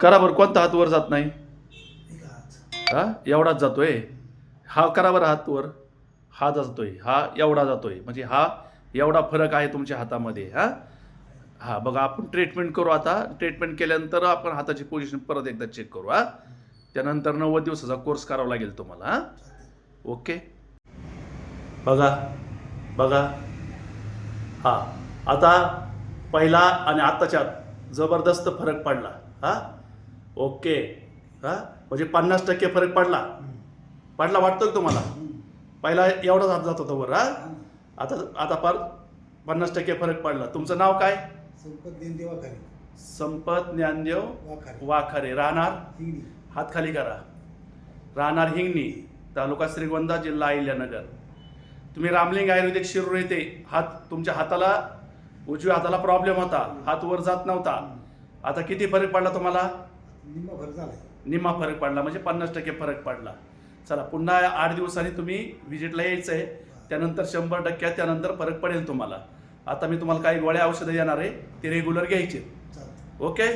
करा बरं, कोणता हात वर जात नाही? एक हात. हा एवढाच जातोय. हा करा बरं हात वर. हा जातोय, हा एवढा जातोय, म्हणजे हा एवढा फरक आहे तुमच्या हातामध्ये. हा हा बघा, आपण ट्रीटमेंट करू आता. ट्रीटमेंट केल्यानंतर आपण हाताची पोझिशन परत एकदा चेक करू. हा त्यानंतर 90 दिवसाचा कोर्स करावा लागेल तुम्हाला. हा ओके. बघा बघा, हा आता पहिला आणि आत्ताच्यात जबरदस्त फरक पडला. हा ओके. हा म्हणजे 50% फरक पडला. पडला वाटतोय तुम्हाला? पहिला एवढाच हात जात होता वर. हा आता आता पर 50% फरक पडला. तुमचं नाव काय? संपत ज्ञानदेव वाखारे. संपत ज्ञानदेव वाखारे. वाखारे. राहणार? हिंगणी. हात खाली करा. राहणार हिंगणी, तालुका श्रीगोंदा, जिल्हा अहिल्यानगर. तुम्ही रामलिंग आयुर्वेदिक शिरूर येथे तुमच्या हाताला, उजव्या हाताला प्रॉब्लेम होता, हात वर जात नव्हता. आता किती फरक पडला तुम्हाला? निम्मा फरक झालाय. निम्मा फरक पडला, म्हणजे 50% फरक पडला. चला, पुन्हा 8 दिवसांनी तुम्ही व्हिजिटला यायचं आहे. त्यानंतर 100% त्यानंतर फरक पडेल तुम्हाला. आता मी तुम्हाला काही गोळ्या औषधं देणार आहे, ते रेग्युलर घ्यायचे. चालतं. ओके.